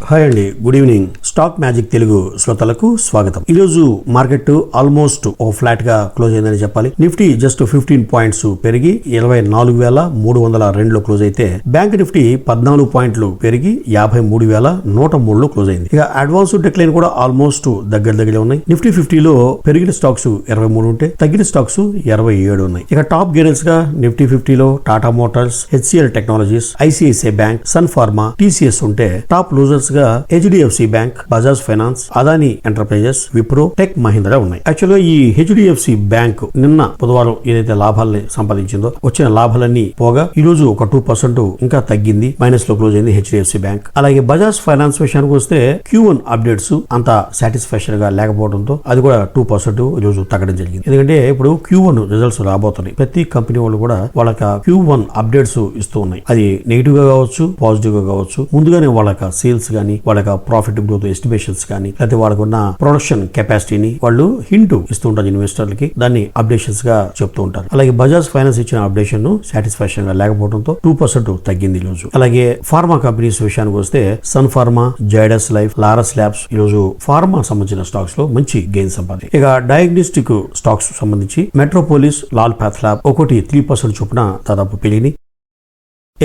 Hi అండి, good evening. Stock magic Telugu శ్రోతలకు స్వాగతం. ఈ రోజు మార్కెట్ ఆల్మోస్ట్ ఒక ఫ్లాట్ గా క్లోజ్ అయిందని చెప్పాలి. నిఫ్టీ జస్ట్ 15 పాయింట్స్ పెరిగి 24,302 క్లోజ్ అయితే బ్యాంక్ నిఫ్టీ 14 పాయింట్లు పెరిగి 53,103 లో క్లోజ్ అయింది. ఇక అడ్వాన్స్ డిక్లైన్ కూడా ఆల్మోస్ట్ దగ్గర ఉన్నాయి. నిఫ్టీ 50లో పెరిగిన స్టాక్స్ 23 ఉంటే తగ్గిన స్టాక్స్ 27 ఉన్నాయి. ఇక టాప్ గెయినర్స్ గా నిఫ్టీ 50లో Tata Motors, HCL Technologies, ICICI Bank, Sun Pharma, TCS ఉంటే టాప్ లూజర్స్ గా HDFC Bank, Bajaj Finance, Adani Enterprises, Wipro, Tech Mahindra ఉన్నాయి. యాక్చువల్గా ఈ HDFC బ్యాంక్ నిన్న బుధవారం ఏదైతే లాభాలని సంపాదించిందో వచ్చిన లాభాలన్నీ పోగా ఈ రోజు ఒక 2% ఇంకా తగ్గింది, మైనస్ లో క్లోజ్ అయింది HDFC బ్యాంక్. అలాగే బజాజ్ ఫైనాన్స్ విషయానికి వస్తే Q1 అప్డేట్స్ అంత సాటిస్ఫాక్షన్ గా లేకపోవడంతో అది కూడా 2% ఈ రోజు తగ్గడం జరిగింది. ఎందుకంటే ఇప్పుడు Q1 రిజల్ట్స్ రాబోతున్నాయి. ప్రతి కంపెనీ వాళ్ళు కూడా వాళ్ళకి Q1 అప్డేట్స్ ఇస్తూ ఉన్నాయి. అది నెగిటివ్ గా కావచ్చు, పాజిటివ్ గా కావచ్చు. ముందుగానే వాళ్ళకి సేల్స్ గానీ, వాళ్ళ ప్రాఫిట్ గ్రోత్ ఎస్టిమేషన్స్ కానీ, లేకపోతే వాళ్ళకు ఉన్న ప్రొడక్షన్ కెపాసిటీని వాళ్ళు హింట్ ఇస్తూ ఉంటారు ఇన్వెస్టర్లకి. దాన్ని అప్డేషన్స్ గా చెప్తూ ఉంటారు. అలాగే బజాజ్ ఫైనాన్స్ ఇచ్చిన అప్డేషన్ సాటిస్ఫాక్షన్ గా లేకపోవడంతో 2% తగ్గింది ఈ రోజు. అలాగే ఫార్మా కంపెనీస్ విషయానికి వస్తే సన్ ఫార్మా, జైడస్ లైఫ్, లారస్ ల్యాబ్స్ ఈ రోజు ఫార్మా సంబంధించిన స్టాక్స్ లో మంచి గెయిన్ సంపాదించాయి. ఇక డయాగ్నోస్టిక్ స్టాక్స్ సంబంధించి మెట్రోపోలిస్, లాల్ పాత్ ల్యాబ్ ఒకటి 3% చొప్పున దాదాపు పెరిగినాయి.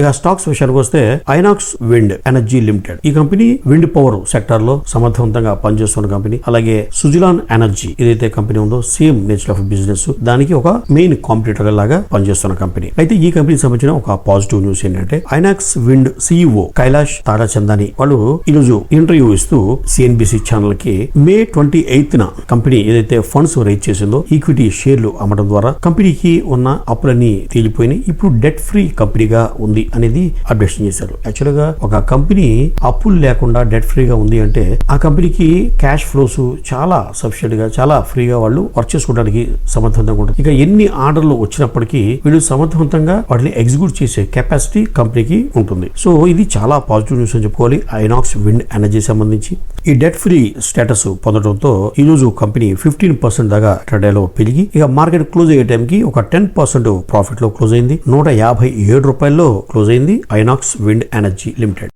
ఇక స్టాక్స్ విషయానికి వస్తే ఐనాక్స్ విండ్ ఎనర్జీ లిమిటెడ్, ఈ కంపెనీ విండ్ పవర్ సెక్టర్ లో సమర్థవంతంగా పనిచేస్తున్న కంపెనీ. అలాగే సుజలాన్ ఎనర్జీ ఏదైతే కంపెనీ ఉందో సేమ్ నేచర్ ఆఫ్ బిజినెస్, దానికి ఒక మెయిన్ కాంపిటీటర్ లాగా పనిచేస్తున్న కంపెనీ. అయితే ఈ కంపెనీకి సంబంధించిన ఒక పాజిటివ్ న్యూస్ ఏంటంటే ఐనాక్స్ విండ్ CEO కైలాష్ తారాచందాని వాళ్ళు ఈ రోజు ఇంటర్వ్యూ ఇస్తూ CNBC ఛానల్ కి మే 28న కంపెనీ ఏదైతే ఫండ్స్ రైజ్ చేసిందో ఈక్విటీ షేర్లు అమ్మడం ద్వారా కంపెనీకి ఉన్న అప్పులన్నీ తేలిపోయినాయి. ఇప్పుడు డెట్ ఫ్రీ కంపెనీగా ఉంది అనేది అప్డేషన్ చేశారు. యాక్చువల్ గా ఒక కంపెనీ అప్పులు లేకుండా డెట్ ఫ్రీగా ఉంది అంటే ఆ కంపెనీకి క్యాష్ ఫ్లోస్ చాలా సఫిషియెంట్ గా, చాలా ఫ్రీగా వాళ్ళు వర్క్ చేసుకోవడానికి సమర్థవంతంగా ఉంటుంది. ఇక ఎన్ని ఆర్డర్లు వచ్చినప్పటికీ వీళ్ళు సమర్థవంతంగా వాటిని ఎగ్జిక్యూట్ చేసే కెపాసిటీ కంపెనీకి ఉంటుంది. సో ఇది చాలా పాజిటివ్ న్యూస్ అని చెప్పుకోవాలి. ఐనాక్స్ విండ్ ఎనర్జీ సంబంధించి ఈ డెట్ ఫ్రీ స్టేటస్ పొందడంతో ఈ రోజు కంపెనీ 15% దాకా ట్రేడ్లో పెరిగి ఇక మార్కెట్ క్లోజ్ అయ్యే టైంకి ఒక 10% ప్రాఫిట్ లో క్లోజ్ అయింది. 157 రూపాయల్లో క్లోజ్ అయింది ఐనాక్స్ విండ్ ఎనర్జీ లిమిటెడ్.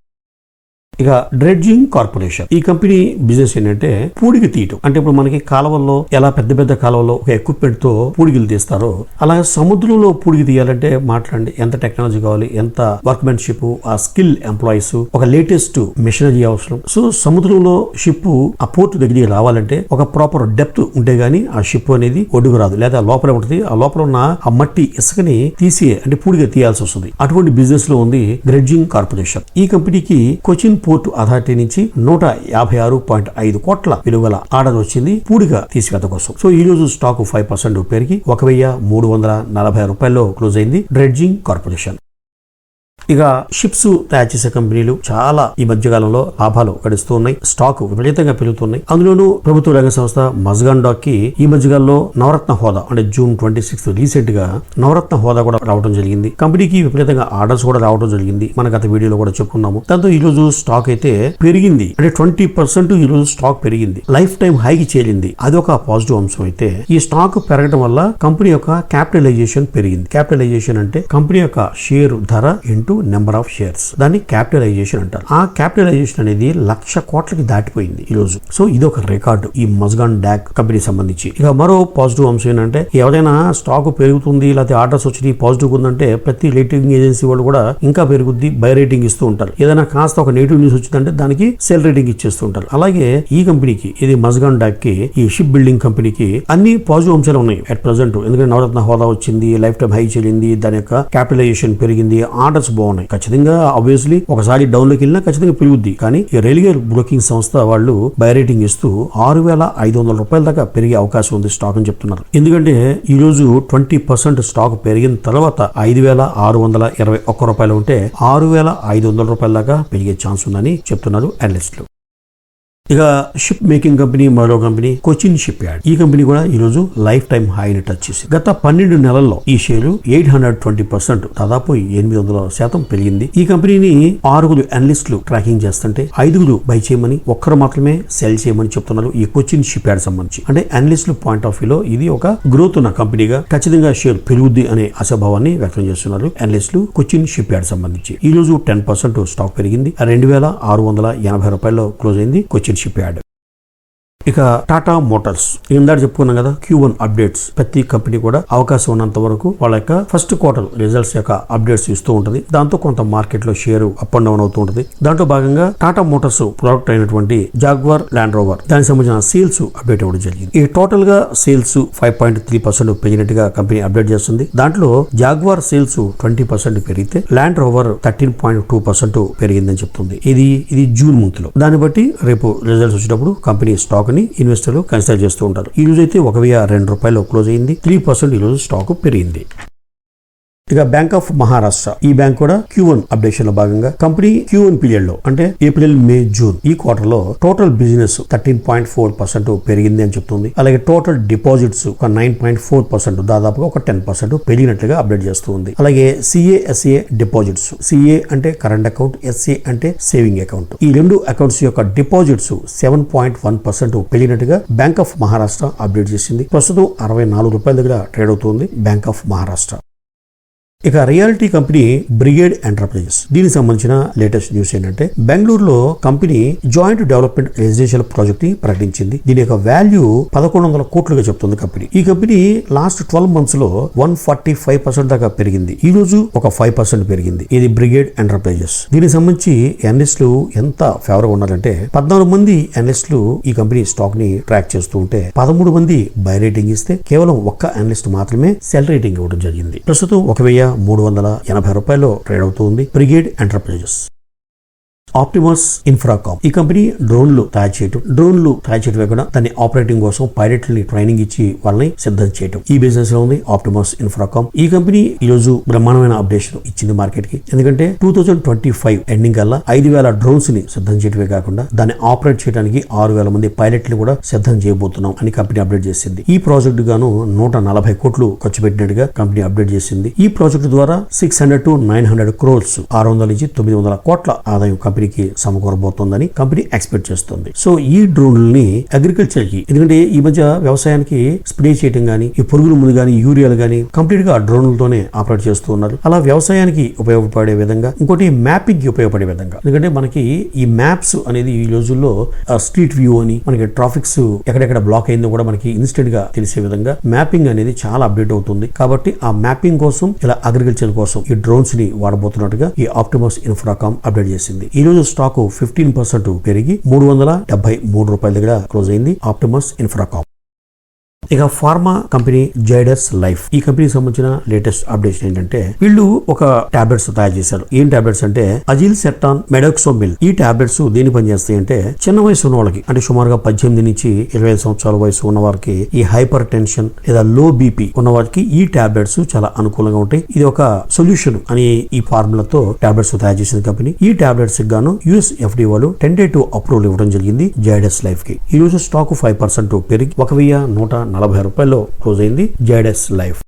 ఇక డ్రెడ్జింగ్ కార్పొరేషన్, ఈ కంపెనీ బిజినెస్ ఏంటంటే పూడికి తీయటం. అంటే ఇప్పుడు మనకి కాలువల్లో ఎలా పెద్ద పెద్ద కాలువల్లో ఒక ఎక్విప్మెంట్ తో పూడికలు తీస్తారో అలా సముద్రంలో పూడికి తీయాలంటే మాట్లాడండి ఎంత టెక్నాలజీ కావాలి, ఎంత వర్క్మెన్షిప్, ఆ స్కిల్ ఎంప్లాయీస్, ఒక లేటెస్ట్ మెషినరీ అవసరం. సో సముద్రంలో షిప్ ఆ పోర్టు దగ్గరికి రావాలంటే ఒక ప్రాపర్ డెప్త్ ఉంటే గానీ ఆ షిప్ అనేది ఒడ్డుకు రాదు, లేదా లోపల ఉంటుంది. ఆ లోపల ఉన్న ఆ మట్టి ఇసుకని తీసి అంటే పూడిగా తీయాల్సి వస్తుంది. అటువంటి బిజినెస్ లో ఉంది డ్రెడ్జింగ్ కార్పొరేషన్. ఈ కంపెనీకి కొచ్చిన్ పోర్టు అథారిటీ నుంచి 156.5 కోట్ల విలువల ఆర్డర్ వచ్చింది పూడిగా తీసివేత కోసం. సో ఈ రోజు స్టాక్ 5% పెరిగి 1,340 రూపాయల్లో క్లోజ్ అయింది డ్రెడ్జింగ్ కార్పొరేషన్. ఇక షిప్స్ తయారు చేసే కంపెనీలు చాలా ఈ మధ్యకాలంలో లాభాలు గడిస్తూ ఉన్నాయి. స్టాక్ విపరీతంగా పెరుగుతున్నాయి. అందులోనూ ప్రభుత్వ రంగ సంస్థ మజ్గాన్ డాక్ కి ఈ మధ్యకాలంలో నవరత్న హోదా అంటే June 26 రీసెంట్ గా నవరత్న హోదా కూడా రావడం జరిగింది. కంపెనీకి విపరీతంగా ఆర్డర్స్ కూడా రావడం జరిగింది. మన గత వీడియోలో కూడా చెప్పుకున్నాము. దాంతో ఈ రోజు స్టాక్ అయితే పెరిగింది. అంటే 20% ఈ రోజు స్టాక్ పెరిగింది, లైఫ్ టైం హైకి చేరింది. అది ఒక పాజిటివ్ అంశం. అయితే ఈ స్టాక్ పెరగడం వల్ల కంపెనీ యొక్క క్యాపిటలైజేషన్ పెరిగింది. క్యాపిటలైజేషన్ అంటే కంపెనీ యొక్క షేర్ ధర ఇంటూ నెంబర్ ఆఫ్ షేర్స్, దాన్ని క్యాపిటలైజేషన్ అంటారు. ఆ క్యాపిటలైజేషన్ అనేది 1,00,000 కోట్లకి దాటిపోయింది ఈ రోజు. సో ఇది ఒక రికార్డు ఈ మజ్గాన్ డాక్ కంపెనీ సంబంధించి. ఇక మరో పాజిటివ్ అంశం ఏంటంటే ఎవరైనా స్టాక్ పెరుగుతుంది లేకపోతే ఆర్డర్స్ వచ్చి పాజిటివ్ ఉందంటే ప్రతి రేటింగ్ ఏజెన్సీ వాళ్ళు కూడా ఇంకా పెరుగుద్ది, బై రేటింగ్ ఇస్తూ ఉంటారు. ఏదైనా కాస్త ఒక నెగిటివ్ న్యూస్ వచ్చిందంటే దానికి సెల్ రేటింగ్ ఇచ్చేస్తూ ఉంటారు. అలాగే ఈ కంపెనీకి, ఇది మజ్గాన్ డాక్ కి, ఈ షిప్ బిల్డింగ్ కంపెనీకి అన్ని పాజిటివ్ అంశాలు ఉన్నాయి అట్ ప్రెసెంట్. ఎందుకంటే నవరత్న హోదా వచ్చింది, లైఫ్ టైం హై చెల్లింది, దాని యొక్క క్యాపిటలైజేషన్ పెరిగింది, ఆర్డర్స్ బాగున్నాయి. ఖచ్చితంగా ఆబ్వియస్లీ ఒకసారి డౌన్ లోకి వెళ్ళినా ఖచ్చితంగా పెరుగుద్ది. కానీ ఈ రైల్వే బ్రోకింగ్ సంస్థ వాళ్ళు బై రేటింగ్ ఇస్తూ 6,500 రూపాయల దాకా పెరిగే అవకాశం ఉంది స్టాక్ అని చెప్తున్నారు. ఎందుకంటే ఈ రోజు 20% స్టాక్ పెరిగిన తర్వాత 5,621 రూపాయలు ఉంటే 6,500 రూపాయల దాకా పెరిగే ఛాన్స్ ఉందని చెప్తున్నారు అనలిస్టులు. ఇక షిప్ మేకింగ్ కంపెనీ మరో కంపెనీ కొచ్చిన్ షిప్ యార్డ్. ఈ కంపెనీ కూడా ఈ రోజు లైఫ్ టైం హైని టచ్ చేసింది. గత 12 నెలల్లో ఈ షేరు 820% దాదాపు 800% పెరిగింది. ఈ కంపెనీని 6 అనలిస్టులు ట్రాకింగ్ చేస్తుంటే 5 బై చేయమని, ఒక్కరు మాత్రమే సెల్ చేయమని చెప్తున్నారు ఈ కొచ్చిన్ షిప్ యార్డ్ సంబంధించి. అంటే అనలిస్టుల పాయింట్ ఆఫ్ వ్యూలో ఇది ఒక గ్రోత్ ఉన్న కంపెనీగా ఖచ్చితంగా షేర్ పెరుగుద్ది అనే ఆశాభావాన్ని వ్యక్తం చేస్తున్నారు అనలిస్టులు కొచ్చిన్ షిప్ యార్డ్ సంబంధించి. ఈ రోజు 10% స్టాక్ పెరిగింది. 2680 రూపాయల్లో క్లోజ్ అయింది కొచ్చిన్ షిప్ యార్డ్. ఇక టాటా మోటార్స్ ఇందాక చెప్పుకున్నాం కదా, Q1 అప్డేట్స్ ప్రతి కంపెనీ కూడా అవకాశం ఉన్నంత వరకు వాళ్ళ యొక్క ఫస్ట్ క్వార్టర్ రిజల్ట్స్ యొక్క అప్డేట్స్ ఇస్తూ ఉంటుంది. దాంతో కొంత మార్కెట్ లో షేర్ అప్ అండ్ డౌన్ అవుతూ ఉంటుంది. దాంట్లో భాగంగా టాటా మోటార్స్ ప్రొడక్ట్ అయినటువంటి జాగ్వార్ ల్యాండ్ రోవర్ దానికి సంబంధించిన సేల్స్ అప్డేట్ ఇవ్వడం జరిగింది. ఈ టోటల్ గా సేల్స్ 5.3% పెరిగినట్టుగా కంపెనీ అప్డేట్ చేస్తుంది. దాంట్లో జాగ్వార్ సేల్స్ 20% పెరిగితే ల్యాండ్ రోవర్ 13.2% పెరిగిందని చెప్తుంది. ఇది జూన్ మంత్ లో. దాన్ని బట్టి రేపు రిజల్ట్స్ వచ్చేటప్పుడు కంపెనీ స్టాక్ ఇన్వెస్టర్లు కన్సిడర్ చేస్తూ ఉంటారు. ఈ రోజు అయితే 1002 రూపాయలు క్లోజ్ అయింది. 3% ఈ రోజు స్టాక్ పెరిగింది. ఇక బ్యాంక్ ఆఫ్ మహారాష్ట్ర ఈ బ్యాంక్ కూడా Q1 అప్డేషన్ లో భాగంగా కంపెనీ Q1 పీరియడ్ లో అంటే ఏప్రిల్, మే, జూన్ ఈ క్వార్టర్ లో టోటల్ బిజినెస్ 13.4% పెరిగింది అని చెప్తుంది. అలాగే టోటల్ డిపాజిట్స్ ఒక 9.4% దాదాపుగా ఒక 10% పెరిగినట్లుగా అప్డేట్ చేస్తుంది. అలాగే CA/SA డిపాజిట్స్, CA అంటే కరెంట్ అకౌంట్, SA అంటే సేవింగ్ అకౌంట్, ఈ 2 అకౌంట్స్ యొక్క డిపాజిట్స్ 7.1% పెరిగినట్టుగా బ్యాంక్ ఆఫ్ మహారాష్ట్ర అప్డేట్ చేసింది. ప్రస్తుతం 64 రూపాయల దగ్గర ట్రేడ్ అవుతుంది బ్యాంక్ ఆఫ్ మహారాష్ట్ర. ఇక రియాలిటీ కంపెనీ బ్రిగేడ్ ఎంటర్ప్రైజెస్ దీనికి సంబంధించిన లేటెస్ట్ న్యూస్ ఏంటంటే బెంగళూరులో company joint development residential project ని ప్రకటించింది. దీని యొక్క వాల్యూ 1100 కోట్లుగా చెప్తుంది కంపెనీ. ఈ కంపెనీ లాస్ట్ 12 మంత్స్ లో 145% దాకా పెరిగింది. ఈ రోజు ఒక 5% పెరిగింది. ఇది బ్రిగేడ్ ఎంటర్ప్రైజెస్. దీనికి సంబంధించి అనలిస్టులు ఎంత ఫేవర్ గా ఉన్నారంటే 14 మంది అనలిస్టులు ఈ కంపెనీ స్టాక్ ని ట్రాక్ చేస్తూ ఉంటే 13 మంది బై రేటింగ్ ఇస్తే కేవలం ఒక్క అనలిస్ట్ మాత్రమే సెల్ రేటింగ్ ఇవ్వడం జరిగింది. ప్రస్తుతం 1380 రూపాయలు ట్రేడ్ అవుతుంది బ్రిగేడ్ ఎంటర్ప్రైజెస్. ఆప్టిమస్ ఇన్ఫ్రాకామ్ ఈ కంపెనీ డ్రోన్లు తయారు చేయటమే కూడా దాన్ని ఆపరేటింగ్ కోసం పైలట్లని ట్రైనింగ్ ఇచ్చి వాళ్ళని సిద్ధం చేయటం ఈ బిజినెస్ లో ఉంది ఆప్టిమస్ ఇన్ఫ్రాకామ్. ఈ కంపెనీ ఈ రోజు బ్రహ్మాండమైన అప్డేషన్ ఇచ్చింది మార్కెట్ కి. ఎందుకంటే 2025 ఎండింగ్ కల్లా 5000 డ్రోన్స్ ని సిద్ధం చేయటమే కాకుండా దాన్ని ఆపరేట్ చేయడానికి 6000 మంది పైలట్లు కూడా సిద్ధం చేయబోతున్నాం అని కంపెనీ అప్డేట్ చేసింది. ఈ ప్రాజెక్ట్ గాను 140 కోట్లు ఖర్చు పెట్టినట్టుగా కంపెనీ అప్డేట్ చేసింది. ఈ ప్రాజెక్ట్ ద్వారా 600 to 900 crores 600 నుంచి 900 కోట్ల ఆదాయం కంపెనీకి సమకూరబోతోందని కంపెనీ ఎక్స్పెక్ట్ చేస్తుంది. సో ఈ డ్రోన్లని అగ్రికల్చర్ కి, ఎందుకంటే ఈ మధ్య వ్యవసాయానికి స్ప్రే చేయడం గానీ, ఈ పురుగుల మందు గానీ, యూరియాలు గానీ కంప్లీట్ గా డ్రోన్లతోనే ఆపరేట్ చేస్తూ ఉన్నారు. అలా వ్యవసాయానికి ఉపయోగపడే విధంగా, ఇంకోటి మ్యాపింగ్ కి ఉపయోగపడే విధంగా, ఎందుకంటే మనకి ఈ మ్యాప్స్ అనేది ఈ రోజుల్లో స్ట్రీట్ వ్యూ అని మనకి ట్రాఫిక్స్ ఎక్కడెక్కడ బ్లాక్ అయిందో కూడా మనకి ఇన్స్టెంట్ గా తెలిసే విధంగా మ్యాపింగ్ అనేది చాలా అప్డేట్ అవుతుంది. కాబట్టి ఆ మ్యాపింగ్ కోసం ఇలా అగ్రికల్చర్ కోసం ఈ డ్రోన్స్ ని వాడబోతున్నట్టుగా ఈ ఆప్టిమస్ ఇన్ఫ్రాకామ్ అప్డేట్ చేసింది. ఈ రోజు స్టాక్ 15% పెరిగి 373 రూపాయల దగ్గర క్లోజ్ అయింది ఆప్టిమస్ ఇన్ఫ్రాకామ్. ఇక ఫార్మా కంపెనీ జైడస్ లైఫ్ ఈ కంపెనీకి సంబంధించిన లేటెస్ట్ అప్డేషన్ ఏంటంటే వీళ్ళు ఒక టాబ్లెట్స్ తయారు చేశారు. ఏం టాబ్లెట్స్ అంటే అజిల్ సెట్టాన్ మెడాక్సోమిల్. ఈ టాబ్లెట్స్ దేని పని చేస్తాయి అంటే చిన్న వయసు ఉన్న వాళ్ళకి, అంటే సుమారుగా 18 నుంచి 25 సంవత్సరాల వయసు ఉన్న వారికి, ఈ హైపర్ టెన్షన్ లేదా లో బీపీ ఉన్న వారికి ఈ టాబ్లెట్స్ చాలా అనుకూలంగా ఉంటాయి. ఇది ఒక సొల్యూషన్ అని ఈ ఫార్ములాతో టాబ్లెట్స్ తయారు చేసిన కంపెనీ. ఈ టాబ్లెట్స్ గాను US FDA వాళ్ళు టెంటేటివ్ అప్రూవల్ ఇవ్వడం జరిగింది జైడస్ లైఫ్ కి. ఈ రోజు స్టాక్ 5% పెరిగి 1140 రూపాయల్లో క్లోజ్ అయింది Zydus Life.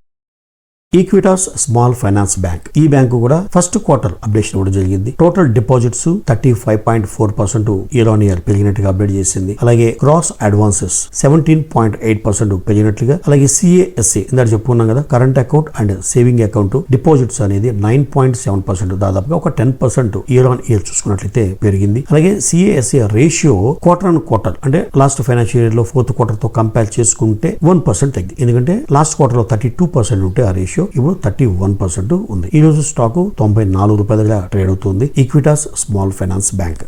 Equitas Small Finance Bank ఈ బ్యాంకు కూడా ఫస్ట్ క్వార్టర్ అప్డేషన్ ఇవ్వడం జరిగింది. Total deposits 35.4% year on year పెరిగినట్టుగా అప్డేట్ చేసింది. అలాగే గ్రాస్ అడ్వాన్సెస్ 17.8% పెరిగినట్లుగా, అలాగే CA/SA ఇందాక చెప్పుకున్నాం కదా, current account and saving account deposits అనేది 9.7% దాదాపుగా ఒక 10% ఇయర్ ఆన్ ఇయర్ చూసుకున్నట్లయితే పెరిగింది. అలాగే CA/SA ratio quarter on quarter అంటే లాస్ట్ ఫైనాన్షియల్ ఇయర్ లో ఫోర్త్ క్వార్టర్ తో కంపేర్ చేసుకుంటే 1% తగ్గింది. ఎందుకంటే లాస్ట్ క్వార్టర్ లో 32% ఉంటే ఆ రేషియో ఇప్పుడు 31% ఉంది. ఈ రోజు స్టాక్ 94 రూపాయల దగ్గర ట్రేడ్ అవుతుంది ఈక్విటాస్ స్మాల్ ఫైనాన్స్ బ్యాంక్.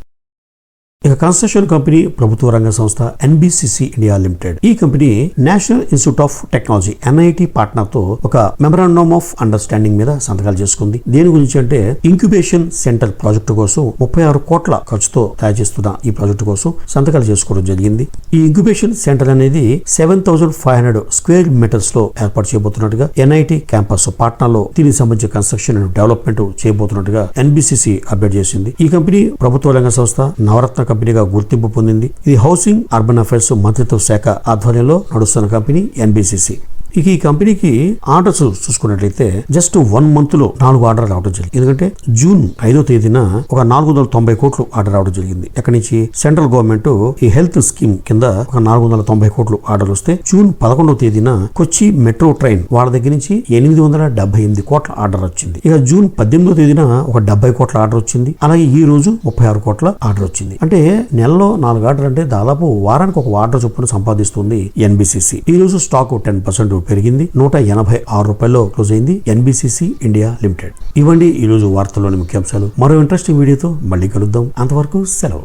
ఇక కన్స్ట్రక్షన్ కంపెనీ ప్రభుత్వ రంగ సంస్థ NBCC ఇండియా లిమిటెడ్. ఈ company national institute of technology NIT partner తో ఒక మెమరాండమ్ ఆఫ్ అండర్స్టాండింగ్ మీద సంతకాలు చేసుకుంది. దేని గురించి అంటే ఇంక్యుబేషన్ సెంటర్ ప్రాజెక్టు కోసం 36 కోట్ల ఖర్చుతో తయారు చేస్తున్న ఈ ప్రాజెక్టు కోసం సంతకాలు చేసుకోవడం జరిగింది. ఈ ఇంక్యుబేషన్ సెంటర్ అనేది 7500 స్క్వేర్ మీటర్స్ లో ఏర్పాటు చేయబోతున్నట్టుగా NIT క్యాంపస్ పార్ట్నర్ లో దీనికి సంబంధించిన కన్స్ట్రక్షన్ అండ్ డెవలప్మెంట్ చేయబోతున్నట్టుగా NBCC అప్డేట్ చేసింది. ఈ కంపెనీ ప్రభుత్వ రంగ సంస్థ నవరత్న కంపెనీగా గుర్తింపు పొందింది. ఇది హౌసింగ్ అర్బన్ అఫైర్స్ మంత్రిత్వ శాఖ ఆధ్వర్యంలో నడుస్తున్న కంపెనీ ఎన్బిసిసి. ఇక ఈ కంపెనీకి ఆర్డర్స్ చూసుకున్నట్లయితే జస్ట్ 1 month లో 4 ఆర్డర్ రావడం జరిగింది. ఎందుకంటే జూన్ 5వ తేదీన ఒక 490 కోట్లు ఆర్డర్ రావడం జరిగింది. ఎక్కడి నుంచి సెంట్రల్ గవర్నమెంట్ ఈ హెల్త్ స్కీమ్ కింద ఒక 490 కోట్లు ఆర్డర్ వస్తే జూన్ 11వ తేదీన కొచ్చి మెట్రో ట్రైన్ వాళ్ళ దగ్గర నుంచి 878 కోట్ల ఆర్డర్ వచ్చింది. ఇక జూన్ 18వ తేదీన ఒక 70 కోట్ల ఆర్డర్ వచ్చింది. అలాగే ఈ రోజు 36 కోట్ల ఆర్డర్ వచ్చింది. అంటే నెలలో 4 ఆర్డర్ అంటే దాదాపు వారానికి ఒక ఆర్డర్ చొప్పున సంపాదిస్తుంది ఎన్బిసిసి. ఈ రోజు స్టాక్ 10% పెరిగింది. 186 రూపాయల్లో క్లోజ్ అయింది ఎన్బిసిసి ఇండియా లిమిటెడ్. ఇవ్వండి ఈ రోజు వార్తల్లోని ముఖ్యాంశాలు. మరో ఇంట్రెస్టింగ్ వీడియోతో మళ్ళీ కలుద్దాం. అంతవరకు సెలవు.